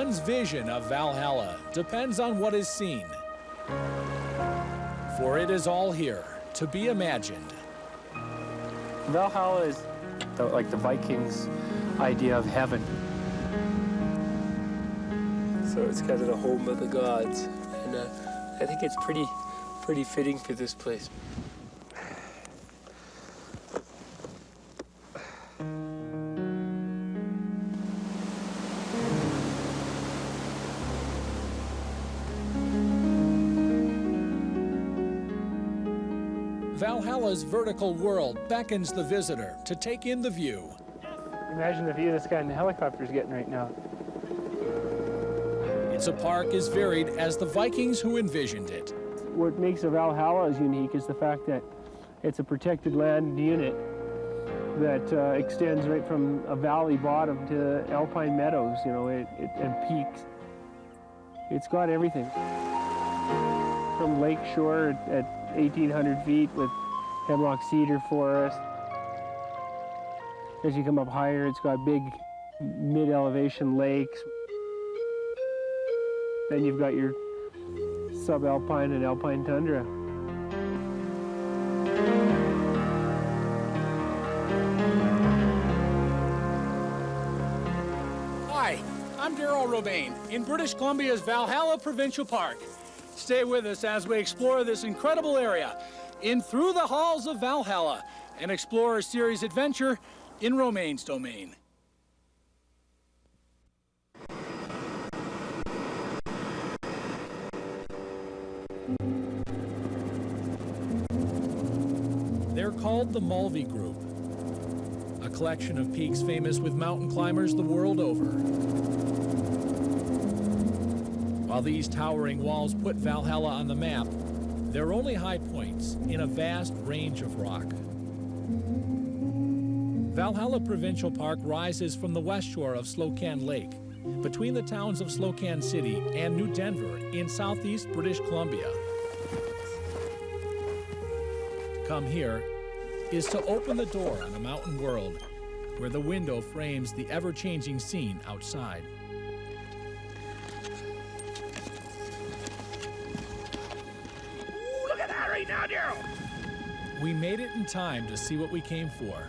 One's vision of Valhalla depends on what is seen. For it is all here, to be imagined. Valhalla is like the Vikings' idea of heaven. So it's kind of the home of the gods, and I think it's pretty fitting for this place. Valhalla's vertical world beckons the visitor to take in the view. Imagine the view this guy in the helicopter is getting right now. It's a park as varied as the Vikings who envisioned it. What makes a Valhalla as unique is the fact that it's a protected land unit that extends right from a valley bottom to alpine meadows, you know, and peaks. It's got everything. From lake shore at 1,800 feet with hemlock cedar forest. As you come up higher, it's got big mid-elevation lakes. Then you've got your subalpine and alpine tundra. Hi, I'm Romeyn in British Columbia's Valhalla Provincial Park. Stay with us as we explore this incredible area in Through the Halls of Valhalla, an Explorer Series adventure in Romeyn's domain. They're called the Mulvey Group, a collection of peaks famous with mountain climbers the world over. While these towering walls put Valhalla on the map, they're only high points in a vast range of rock. Valhalla Provincial Park rises from the west shore of Slocan Lake, between the towns of Slocan City and New Denver in southeast British Columbia. To come here is to open the door on a mountain world where the window frames the ever-changing scene outside. Look at that right now, Daryl! We made it in time to see what we came for.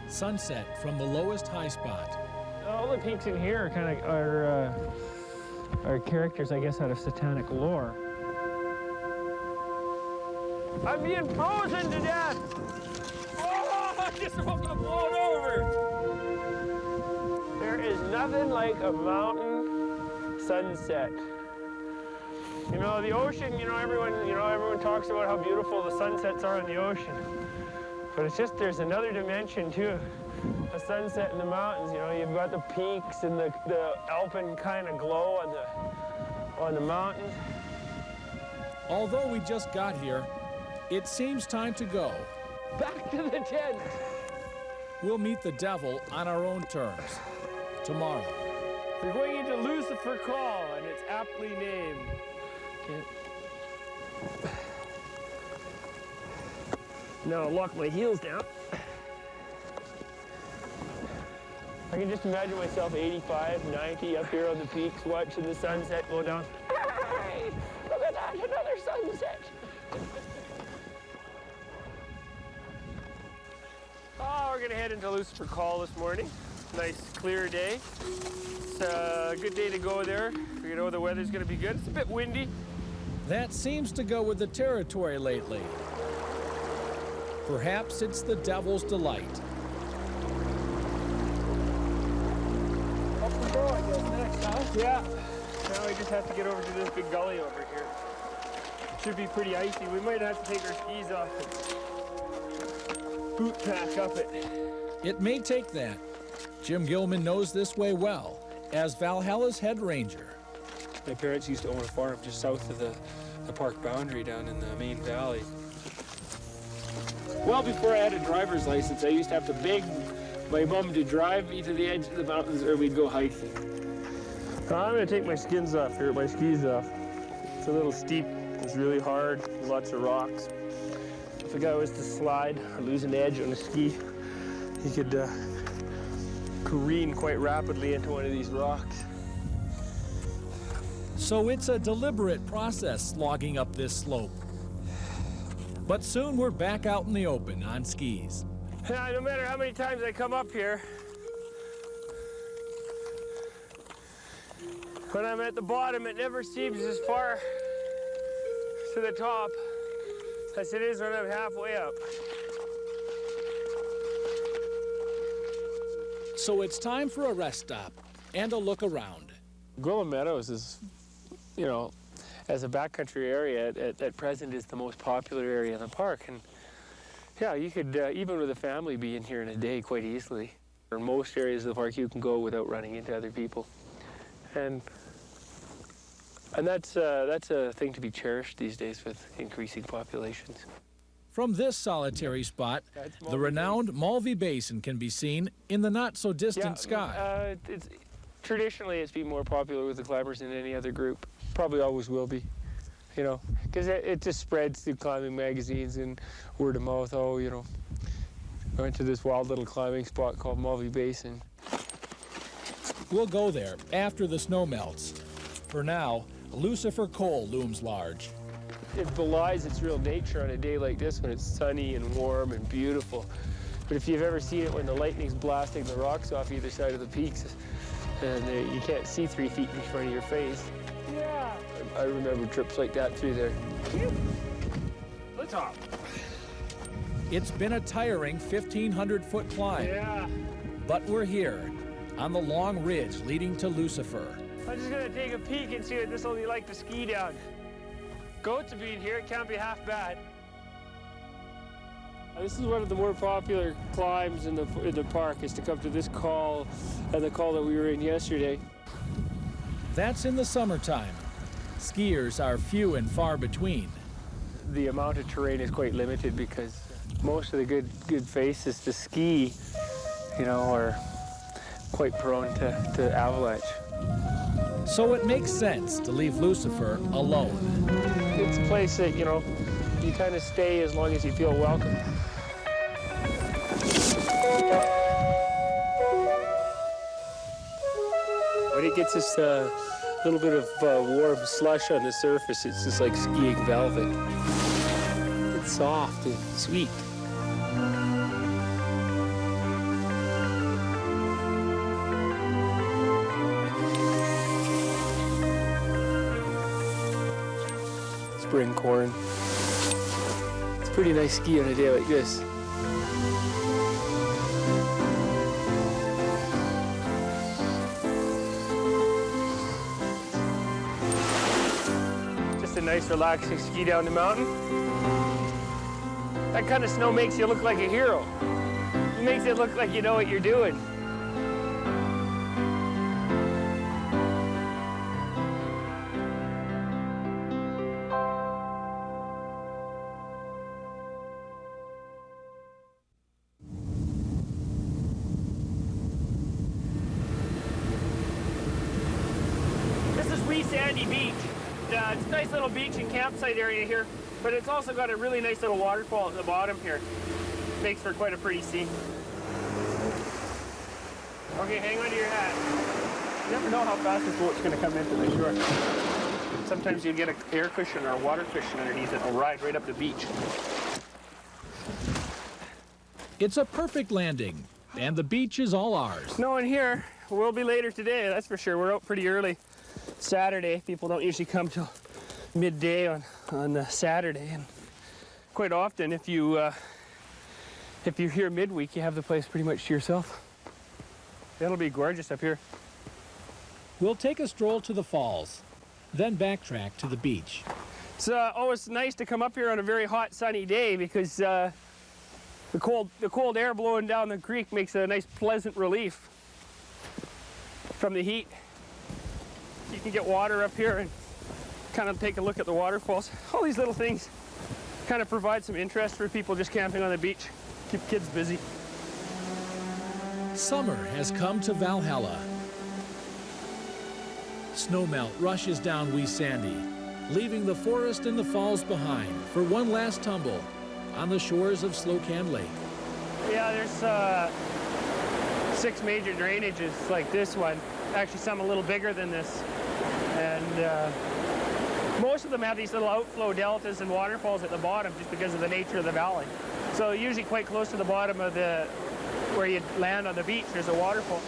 Sunset from the lowest high spot. All the peaks in here are kind of are characters, I guess, out of satanic lore. I'm being frozen to death! Oh, I just almost got blown over! There is nothing like a mountain sunset. You know, the ocean, everyone talks about how beautiful the sunsets are in the ocean. But it's just, there's another dimension to a sunset in the mountains. You know, you've got the peaks and the alpine kind of glow on the mountains. Although we just got here, it seems time to go. Back to the tent. We'll meet the devil on our own terms tomorrow. We're going into Lucifer Call, and it's aptly named. Okay. Now I'll lock my heels down. I can just imagine myself 85, 90 up here on the peaks watching the sunset go down. Hey, look at that, another sunset. Oh, we're gonna head into Lucifer Call this morning. Nice clear day. It's a good day to go there. You know, the weather's gonna be good. It's a bit windy. That seems to go with the territory lately. Perhaps it's the devil's delight. Up we go, I guess, next, huh? Yeah. Now we just have to get over to this big gully over here. It should be pretty icy. We might have to take our skis off and boot pack up it. It may take that. Jim Gilman knows this way well, as Valhalla's head ranger. My parents used to own a farm just south of the park boundary down in the main valley. Well, before I had a driver's license, I used to have to beg my mom to drive me to the edge of the mountains or we'd go hiking. I'm gonna take my skis off here, my skis off. It's a little steep, it's really hard, lots of rocks. If a guy was to slide or lose an edge on a ski, he could careen quite rapidly into one of these rocks. So it's a deliberate process slogging up this slope. But soon we're back out in the open on skis. Yeah, no matter how many times I come up here, when I'm at the bottom, it never seems as far to the top as it is when I'm halfway up. So it's time for a rest stop and a look around. Gwillem Meadows is, you know, as a backcountry area, at present is the most popular area in the park. And yeah, you could, even with a family, be in here in a day quite easily. In most areas of the park, you can go without running into other people. And that's a thing to be cherished these days with increasing populations. From this solitary spot, the renowned Mulvey Basin can be seen in the not-so-distant sky. Traditionally, it's been more popular with the climbers than any other group. Probably always will be, you know, because it just spreads through climbing magazines and word of mouth. Oh, you know, I went to this wild little climbing spot called Mulvey Basin. We'll go there after the snow melts. For now, Lucifer Coal looms large. It belies its real nature on a day like this when it's sunny and warm and beautiful. But if you've ever seen it when the lightning's blasting the rocks off either side of the peaks, and you can't see 3 feet in front of your face. Yeah. I remember trips like that through there. The top. It's been a tiring 1,500-foot climb. Yeah. But we're here, on the long ridge leading to Lucifer. I'm just gonna take a peek and see what this will be like to ski down. Goats have been here, it can't be half bad. This is one of the more popular climbs in the park, is to come to this col and the col that we were in yesterday. That's in the summertime. Skiers are few and far between. The amount of terrain is quite limited because most of the good faces to ski, you know, are quite prone to avalanche. So it makes sense to leave Lucifer alone. It's a place that, you know, you kind of stay as long as you feel welcome. When it gets this little bit of warm slush on the surface, it's just like skiing velvet. It's soft and sweet. Spring corn. It's pretty nice ski on a day like this. Just a nice relaxing ski down the mountain. That kind of snow makes you look like a hero. It makes it look like you know what you're doing. Sandy Beach. It's a nice little beach and campsite area here, but it's also got a really nice little waterfall at the bottom here. Makes for quite a pretty scene. Okay, hang on to your hat. You never know how fast this boat's going to come into the shore. Sometimes you get an air cushion or a water cushion underneath it and it'll ride right up the beach. It's a perfect landing, and the beach is all ours. No one here. We'll be later today, that's for sure. We're out pretty early. Saturday. People don't usually come till midday on Saturday, and quite often if you're here midweek, you have the place pretty much to yourself. It'll be gorgeous up here. We'll take a stroll to the falls, then backtrack to the beach. It's always nice to come up here on a very hot, sunny day because the cold air blowing down the creek makes a nice, pleasant relief from the heat. You can get water up here and kind of take a look at the waterfalls. All these little things kind of provide some interest for people just camping on the beach. Keep kids busy. Summer has come to Valhalla. Snowmelt rushes down Wee Sandy, leaving the forest and the falls behind for one last tumble on the shores of Slocan Lake. Yeah, there's 6 major drainages like this one. Actually, some a little bigger than this. And and most of them have these little outflow deltas and waterfalls at the bottom just because of the nature of the valley. So usually quite close to the bottom of where you land on the beach, there's a waterfall.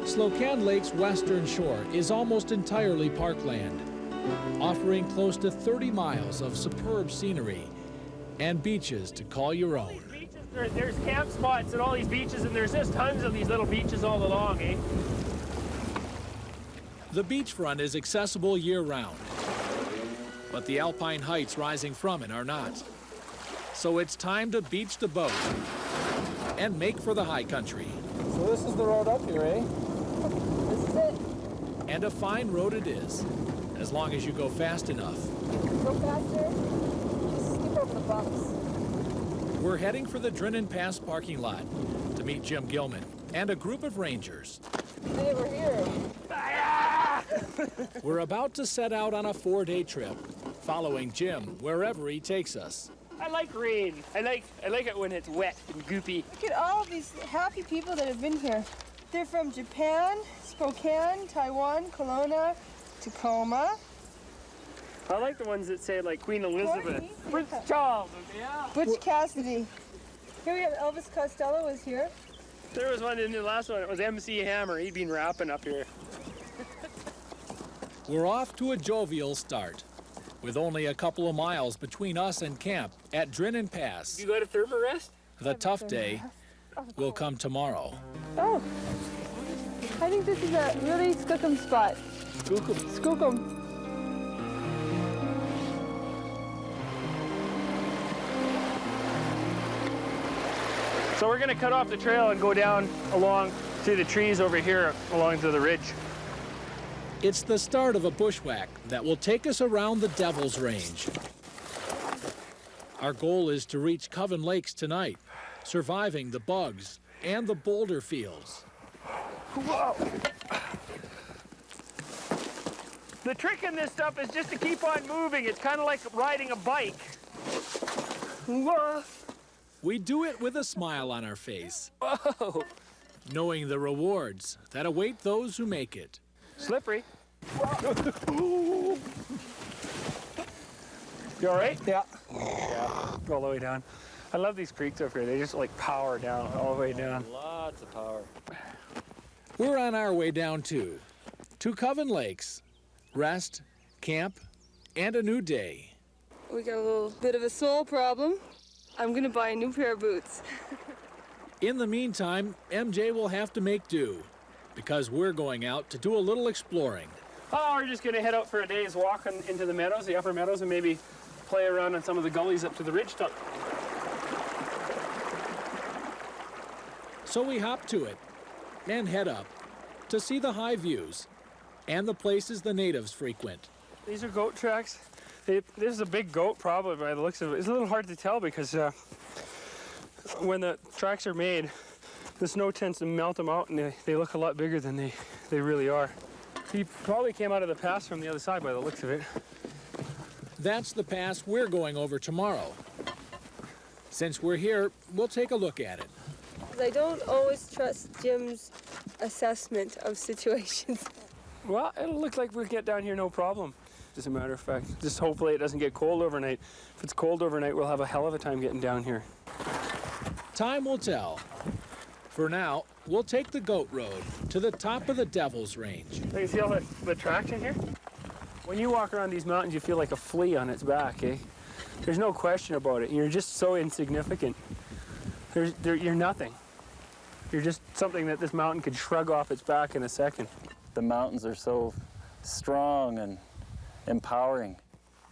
Slocan Lake's western shore is almost entirely parkland, offering close to 30 miles of superb scenery and beaches to call your own. There's camp spots at all these beaches, and there's just tons of these little beaches all along, eh? The beachfront is accessible year-round, but the alpine heights rising from it are not. So it's time to beach the boat and make for the high country. So this is the road up here, eh? This is it. And a fine road it is, as long as you go fast enough. Go faster. Just skip over the bumps. We're heading for the Drinnan Pass parking lot to meet Jim Gilman and a group of rangers. Hey, we're here. We're about to set out on a 4-day trip, following Jim wherever he takes us. I like rain. I like it when it's wet and goopy. Look at all these happy people that have been here. They're from Japan, Spokane, Taiwan, Kelowna, Tacoma. I like the ones that say like Queen Elizabeth, Courtney, Prince yeah. Charles. Yeah. Butch Cassidy. Here we have Elvis Costello was here. There was one in the last one. It was MC Hammer. He'd been rapping up here. We're off to a jovial start, with only a couple of miles between us and camp at Drinnan Pass. You got a thermal rest? The tough day will come tomorrow. Oh, I think this is a really skookum spot. Skookum. So we're gonna cut off the trail and go down along through the trees over here along to the ridge. It's the start of a bushwhack that will take us around the Devil's Range. Our goal is to reach Coven Lakes tonight, surviving the bugs and the boulder fields. Whoa! The trick in this stuff is just to keep on moving. It's kind of like riding a bike. Whoa! We do it with a smile on our face, Whoa! knowing the rewards that await those who make it. Slippery. You all right? Yeah. Yeah. Go all the way down. I love these creeks up here. They just like power down all the way down. Lots of power. We're on our way down too, to Coven Lakes. Rest, camp, and a new day. We got a little bit of a soul problem. I'm gonna buy a new pair of boots. In the meantime, MJ will have to make do, because we're going out to do a little exploring. Oh, we're just gonna head out for a day's walk into the meadows, the upper meadows, and maybe play around on some of the gullies up to the ridge top. So we hop to it and head up to see the high views and the places the natives frequent. These are goat tracks. This is a big goat, probably, by the looks of it. It's a little hard to tell because when the tracks are made, the snow tends to melt them out, and they look a lot bigger than they really are. He probably came out of the pass from the other side by the looks of it. That's the pass we're going over tomorrow. Since we're here, we'll take a look at it. I don't always trust Jim's assessment of situations. Well, it'll look like we'll get down here no problem. As a matter of fact, just hopefully it doesn't get cold overnight. If it's cold overnight, we'll have a hell of a time getting down here. Time will tell. For now, we'll take the goat road to the top of the Devil's Range. You can see all the traction here? When you walk around these mountains, you feel like a flea on its back, eh? There's no question about it. You're just so insignificant. You're nothing. You're just something that this mountain could shrug off its back in a second. The mountains are so strong and empowering.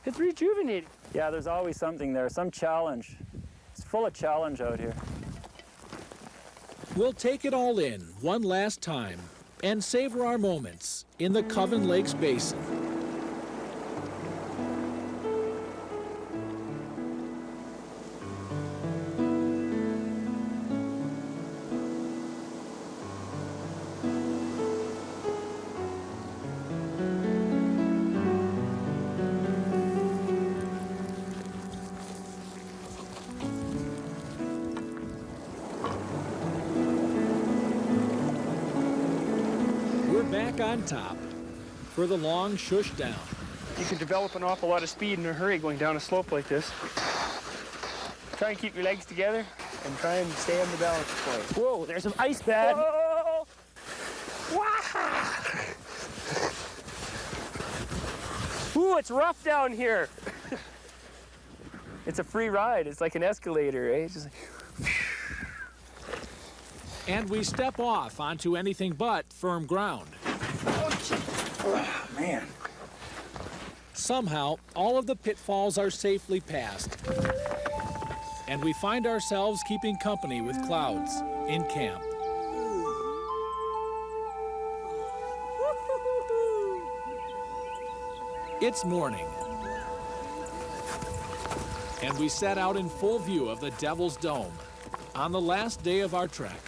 It's rejuvenating. Yeah, there's always something there, some challenge. It's full of challenge out here. We'll take it all in one last time and savor our moments in the Coven Lakes Basin. back on top for the long shush down. You can develop an awful lot of speed in a hurry going down a slope like this. Try and keep your legs together and try and stay on the balance point. Whoa, there's some ice pad. Whoa. Wow. Ooh, it's rough down here. It's a free ride. It's like an escalator, right? It's just like... And we step off onto anything but firm ground. Oh, man. Somehow, all of the pitfalls are safely passed. And we find ourselves keeping company with clouds in camp. It's morning. And we set out in full view of the Devil's Dome on the last day of our trek.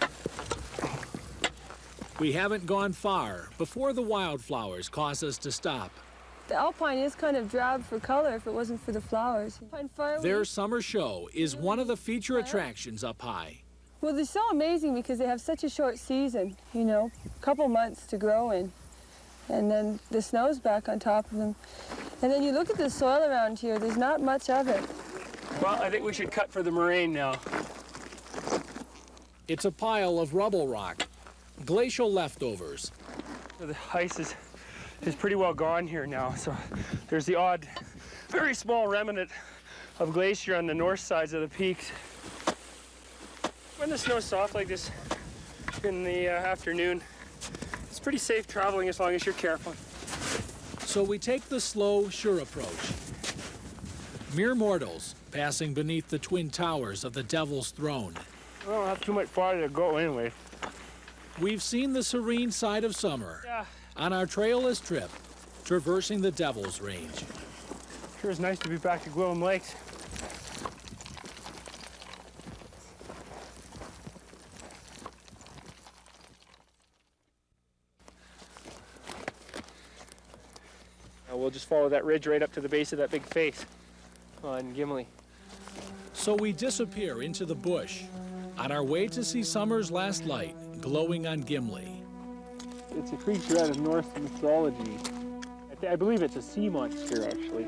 We haven't gone far before the wildflowers cause us to stop. The alpine is kind of drab for color if it wasn't for the flowers. Their summer show is one of the feature attractions up high. Well, they're so amazing because they have such a short season, you know, a couple months to grow in. And then the snow's back on top of them. And then you look at the soil around here, there's not much of it. Well, I think we should cut for the moraine now. It's a pile of rubble rock, glacial leftovers. The ice is pretty well gone here now, so there's the odd, very small remnant of glacier on the north sides of the peaks. When the snow's soft like this in the afternoon, it's pretty safe traveling as long as you're careful. So we take the slow, sure approach. Mere mortals passing beneath the twin towers of the Devil's Throne. I don't have too much farther to go anyway. We've seen the serene side of summer on our trailless trip, traversing the Devil's Range. Sure is nice to be back to Gwillem Lakes. We'll just follow that ridge right up to the base of that big face on Gimli. So we disappear into the bush on our way to see summer's last light glowing on Gimli. It's a creature out of Norse mythology. I believe it's a sea monster, actually.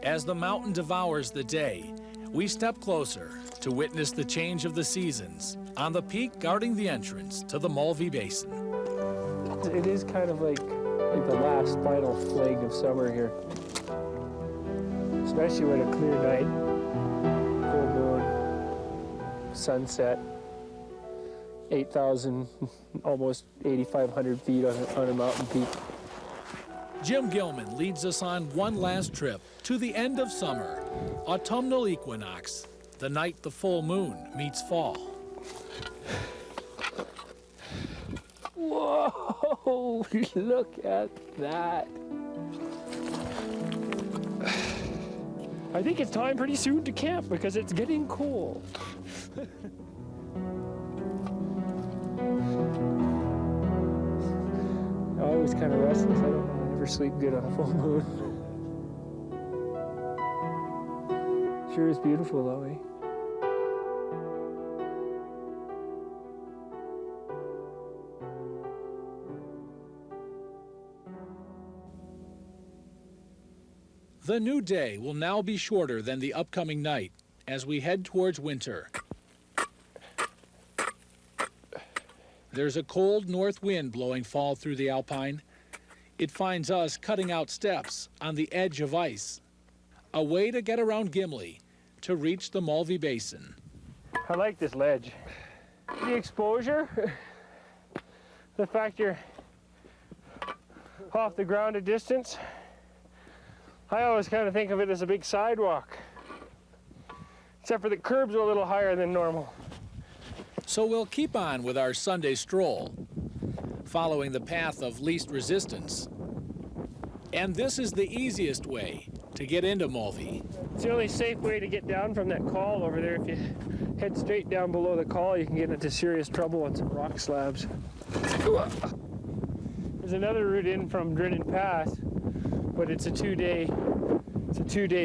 As the mountain devours the day, we step closer to witness the change of the seasons on the peak guarding the entrance to the Mulvey Basin. It is kind of like the last final flag of summer here. Especially when a clear night, full moon, sunset, 8,000, almost 8,500 feet on a mountain peak. Jim Gilman leads us on one last trip to the end of summer, autumnal equinox, the night the full moon meets fall. Whoa, look at that. I think it's time pretty soon to camp because it's getting cold. I was kind of restless. I don't know. I never sleep good on a full moon. Sure is beautiful though, eh? The new day will now be shorter than the upcoming night as we head towards winter. There's a cold north wind blowing fall through the Alpine. It finds us cutting out steps on the edge of ice, a way to get around Gimli to reach the Mulvey Basin. I like this ledge. The exposure, the fact you're off the ground a distance. I always kind of think of it as a big sidewalk, except for the curbs are a little higher than normal. So we'll keep on with our Sunday stroll, following the path of least resistance. And this is the easiest way to get into Mulvey. It's the only safe way to get down from that col over there. If you head straight down below the col, you can get into serious trouble on some rock slabs. There's another route in from Drinnen Pass, but it's a two-day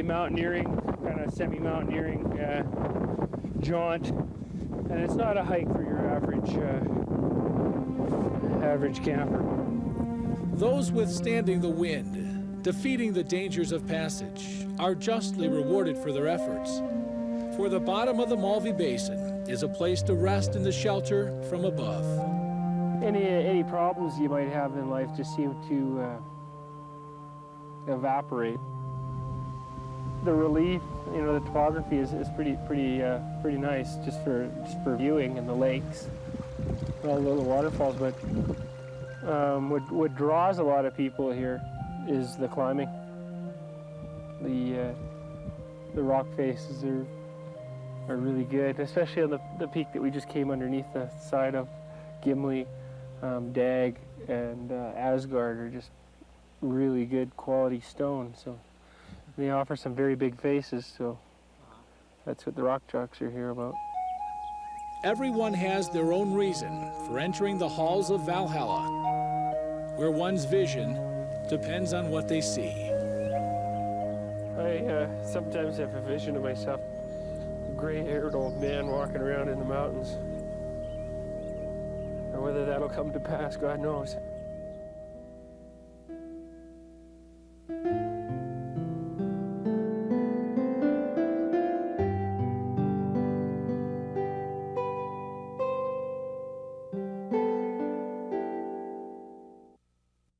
mountaineering, kind of semi-mountaineering jaunt, and it's not a hike for your average camper. Those withstanding the wind, defeating the dangers of passage, are justly rewarded for their efforts. For the bottom of the Mulvey Basin is a place to rest in the shelter from above. Any problems you might have in life just seem to evaporate. The relief, you know, the topography is pretty nice just for viewing, and the lakes, all the little waterfalls. But what draws a lot of people here is the climbing. The rock faces are really good, especially on the peak that we just came underneath the side of. Gimli, Dag, and Asgard are just really good quality stone. So they offer some very big faces, so that's what the rock chalks are here about. Everyone has their own reason for entering the halls of Valhalla, where one's vision depends on what they see. I sometimes have a vision of myself, a gray-haired old man walking around in the mountains. And whether that'll come to pass, God knows.